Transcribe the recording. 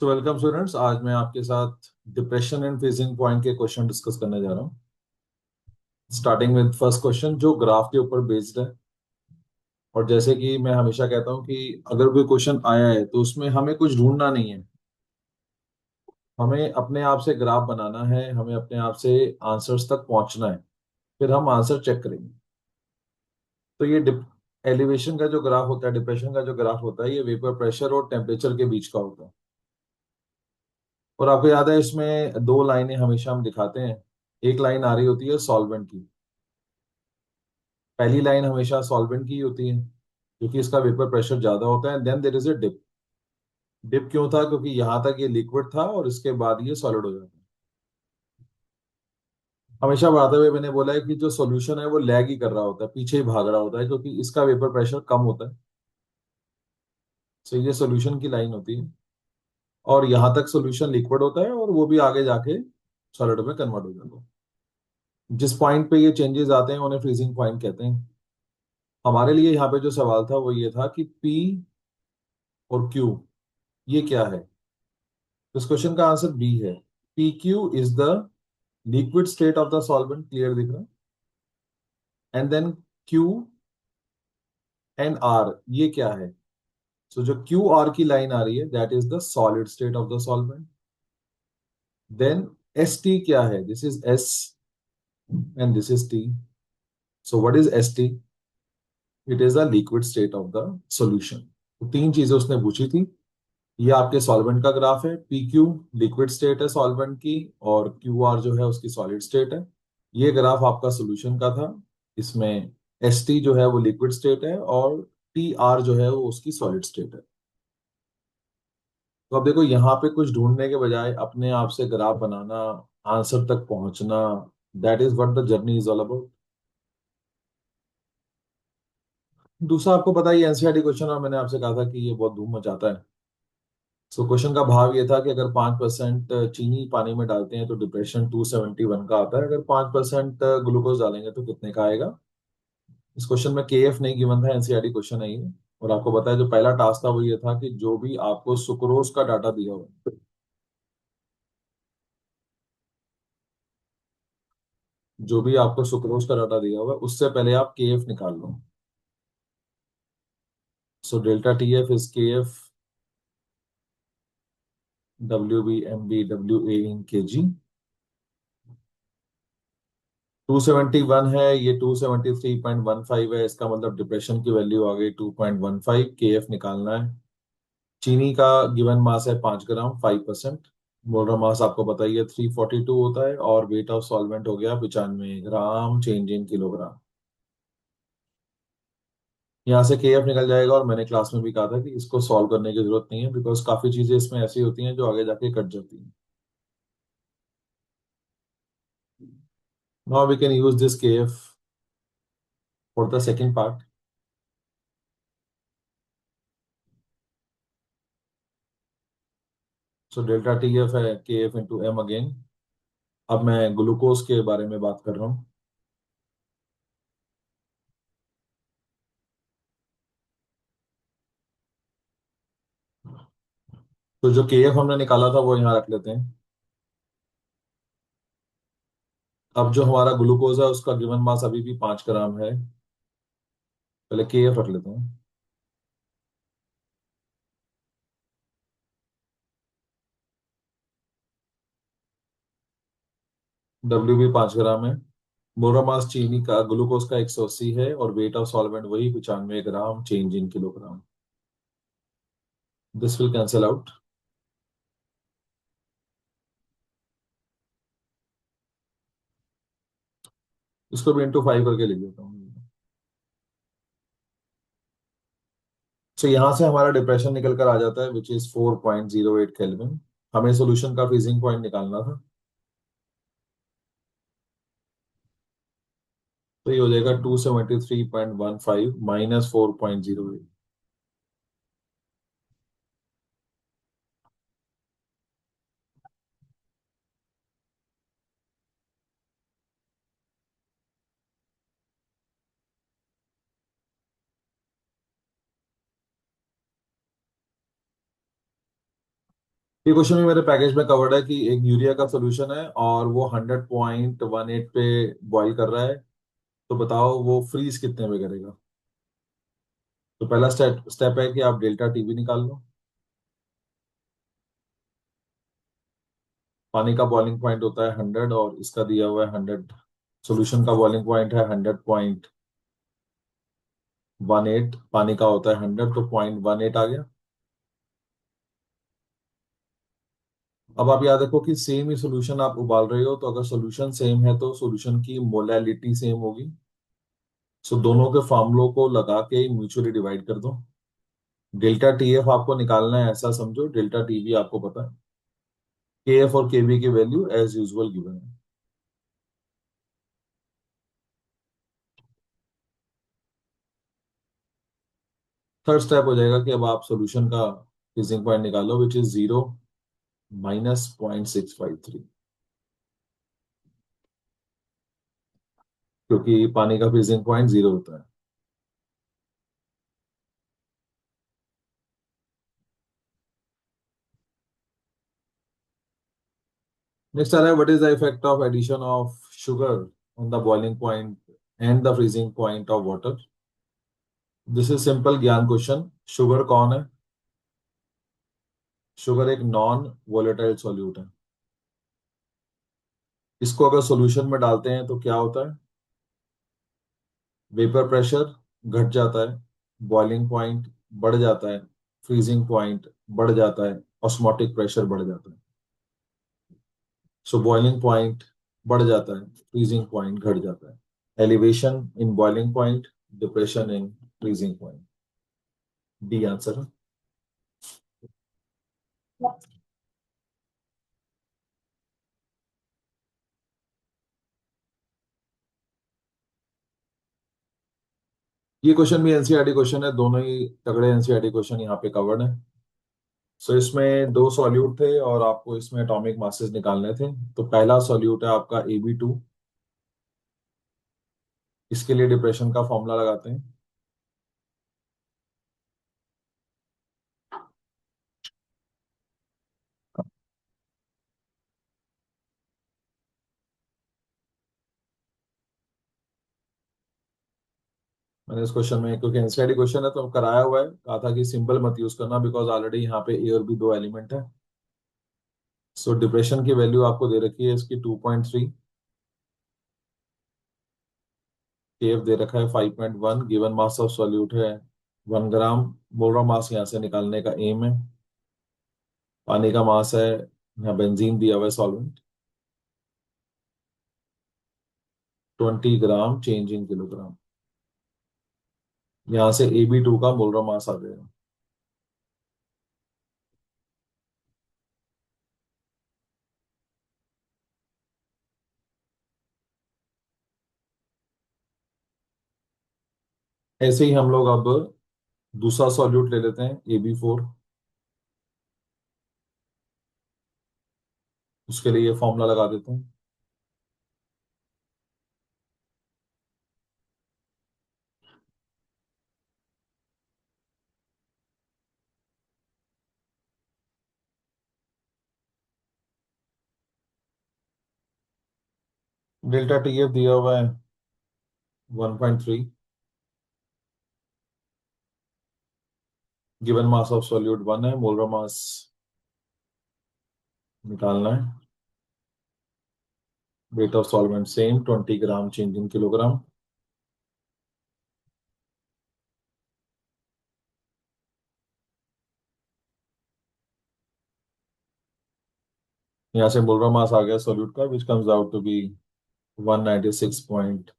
तो welcome students. आज मैं आपके साथ डिप्रेशन एंड फ्रीजिंग पॉइंट के क्वेश्चन डिस्कस करने जा रहा हूँ। स्टार्टिंग विद फर्स्ट क्वेश्चन जो ग्राफ के ऊपर बेस्ड है। और जैसे कि मैं हमेशा कहता हूँ कि अगर कोई क्वेश्चन आया है तो उसमें हमें कुछ ढूंढना नहीं है। हमें अपने आप से ग्राफ बनाना है, हमें अपने आप से आंसर्स तक पहुंचना है, फिर हम आंसर चेक करेंगे। तो ये एलिवेशन का जो ग्राफ होता है, डिप्रेशन का जो ग्राफ होता है, ये वेपर प्रेशर और टेम्परेचर के बीच का होता है। और आपको याद है इसमें दो लाइनें हमेशा हम दिखाते हैं। एक लाइन आ रही होती है सॉल्वेंट की। पहली लाइन हमेशा सॉल्वेंट की होती है क्योंकि इसका वेपर प्रेशर ज्यादा होता है। Then there is a dip. Dip क्यों था? क्योंकि यहां तक ये लिक्विड था और इसके बाद ये सॉलिड हो जाता है। हमेशा बढ़ाते हुए मैंने बोला है कि जो सॉल्यूशन है वो लैग ही कर रहा होता है, पीछे ही भाग रहा होता है, क्योंकि इसका वेपर प्रेशर कम होता है। सो ये सॉल्यूशन की लाइन होती है और यहां तक सॉल्यूशन लिक्विड होता है और वो भी आगे जाके सॉलिड में कन्वर्ट हो जाता है। जिस पॉइंट पे ये चेंजेस आते हैं उन्हें फ्रीजिंग पॉइंट कहते हैं। हमारे लिए यहाँ पे जो सवाल था वो ये था कि पी और क्यू ये क्या है। तो इस क्वेश्चन का आंसर बी है। P Q is the liquid state of the solvent. Clear दिख रहा है? And then Q and R ये क्या है? सो जो क्यू आर की लाइन आ रही है that is the solid state of the solvent. Then S T क्या है? This is S and this is T. So what is S T? It is the liquid state of the solution. तो तीन चीजें उसने पूछी थी। ये आपके सॉल्वेंट का ग्राफ है। पी क्यू लिक्विड स्टेट है सॉल्वेंट की, और क्यू आर जो है उसकी सॉलिड स्टेट है। ये ग्राफ आपका सॉल्यूशन का था। इसमें एस टी जो है वो लिक्विड स्टेट है और टी आर जो है वो उसकी सॉलिड स्टेट है। तो अब देखो यहाँ पे कुछ ढूंढने के बजाय अपने आप से ग्राफ बनाना, आंसर तक पहुंचना, that is what the journey is all about. दूसरा, आपको पता ही एनसीईआरटी क्वेश्चन, और मैंने आपसे कहा था कि ये बहुत धूम मचाता है। सो क्वेश्चन का भाव ये था कि अगर 5% चीनी पानी में डालते हैं तो डिप्रेशन 271 का आता है, अगर 5% ग्लूकोज डालेंगे तो कितने का आएगा। इस क्वेश्चन में के एफ नहीं गिवन था, एनसीईआरटी क्वेश्चन है ये। और आपको पता है जो पहला टास्क था वो ये था कि जो भी आपको सुक्रोज का डाटा दिया हुआ, जो भी आपको सुक्रोज का डाटा दिया हुआ है उससे पहले आप के एफ निकाल लो। So delta T F is K F W B M B W A in K G. 271 है, ये 273.15 है, इसका मतलब डिप्रेशन की वैल्यू आ गई 2.15। के एफ निकालना है। चीनी का गिवन मास है 5 ग्राम, 5%। मोलर मास आपको पता ही है 342 होता है, और वेट ऑफ सॉल्वेंट हो गया 95 ग्राम, चेंज इन किलोग्राम। यहाँ से के एफ निकल जाएगा। और मैंने क्लास में भी कहा था कि इसको सॉल्व करने की जरूरत नहीं है, बिकॉज काफी चीजें इसमें ऐसी होती हैं जो आगे जाके कट जाती हैं। Now we can use this K F for the second part. So delta T F है K F into M again. अब मैं ग्लूकोज के बारे में बात कर रहा हूँ। तो जो के एफ हमने निकाला था वो यहाँ रख लेते हैं। अब जो हमारा ग्लूकोज है उसका गिवन मास अभी भी 5 ग्राम है। पहले के एफ रख लेते हैं। डब्ल्यू भी 5 ग्राम है। मोलर मास चीनी का, ग्लूकोज का 180 है, और वेट ऑफ सॉल्वेंट वही 95 gram, change in kilogram. This will cancel out. इसको भी इंटू 5 करके लिख देता हूँ। तो यहाँ से हमारा डिप्रेशन निकल कर आ जाता है विच इज 4.08 केल्विन। हमें सोल्यूशन का फ्रीजिंग पॉइंट निकालना था। तो ये हो जाएगा 273.15 माइनस 4.08। ये क्वेश्चन भी मेरे पैकेज में कवर्ड है कि एक यूरिया का सोल्यूशन है और वो 100.18 पे बॉईल कर रहा है। तो बताओ वो फ्रीज कितने में करेगा। तो पहला स्टेप स्टेप है कि आप डेल्टा टीवी निकाल लो। पानी का बॉइलिंग पॉइंट होता है 100 और इसका दिया हुआ है 100। सॉल्यूशन का बॉइलिंग पॉइंट है 100.18। पानी का होता है 100 तो 0.18 आ गया। अब आप याद रखो कि सेम ही सॉल्यूशन आप उबाल रहे हो, तो अगर सॉल्यूशन सेम है तो सॉल्यूशन की मोलैलिटी सेम होगी। सो दोनों के फार्मूलों को लगा के म्यूचुअली डिवाइड कर दो। डेल्टा टीएफ आपको निकालना है, ऐसा समझो। डेल्टा टीवी आपको पता है। केएफ और केवी की वैल्यू एज यूजुअल गिवन है। थर्ड स्टेप हो जाएगा कि अब आप सॉल्यूशन का फ्रीजिंग पॉइंट निकालो, विच इज 0 -0.653, क्योंकि पानी का फ्रीजिंग पॉइंट 0 होता है। नेक्स्ट आ रहा है, what is the effect of addition of sugar on the boiling point and the freezing point of water. This is simple ज्ञान क्वेश्चन। शुगर कौन है? शुगर एक नॉन वोलेटाइल सॉल्यूट है। इसको अगर सॉल्यूशन में डालते हैं तो क्या होता है? वेपर प्रेशर घट जाता है, बॉइलिंग पॉइंट बढ़ जाता है, फ्रीजिंग पॉइंट बढ़ जाता है, ऑस्मोटिक प्रेशर बढ़ जाता है। सो बॉइलिंग पॉइंट बढ़ जाता है, फ्रीजिंग पॉइंट घट जाता है। Elevation in boiling point, depression in freezing point. D answer है। ये क्वेश्चन भी एनसीईआरटी क्वेश्चन है, दोनों ही तगड़े एनसीईआरटी क्वेश्चन यहाँ पे कवर्ड है। सो इसमें दो सॉल्यूट थे और आपको इसमें एटॉमिक मासेस निकालने थे। तो पहला सॉल्यूट है आपका Ab2। इसके लिए डिप्रेशन का फॉर्मूला लगाते हैं। मैंने इस क्वेश्चन में, क्योंकि एनसीईआरटी क्वेश्चन है तो कराया हुआ है, कहा था कि सिंबल मत यूज करना बिकॉज ऑलरेडी यहाँ पे ए और बी दो एलिमेंट है। सो डिप्रेशन की वैल्यू आपको दे रखी है इसकी 2.3। केएफ दे रखा है 5.1। गिवन मास ऑफ सॉल्यूट है 1 ग्राम। मोलर मास यहाँ से निकालने का एम है। पानी का मास है, यहाँ बेंजीन दिया हुआ है solvent, 20 gram change in kilogram. यहाँ से Ab2 का मोलर मास आ जाएगा। ऐसे ही हम लोग अब दूसरा सॉल्यूट ले लेते हैं Ab4। उसके लिए ये फॉर्मूला लगा देते हैं। डेल्टा टीएफ दिया हुआ है 1.3। गिवन मास ऑफ सॉल्यूट 1 है। मोलर मास निकालना है। Weight of solvent same, 20 gram change in kilogram. यहाँ से मोलर मास आ गया सॉल्यूट का, which comes out to be 196.8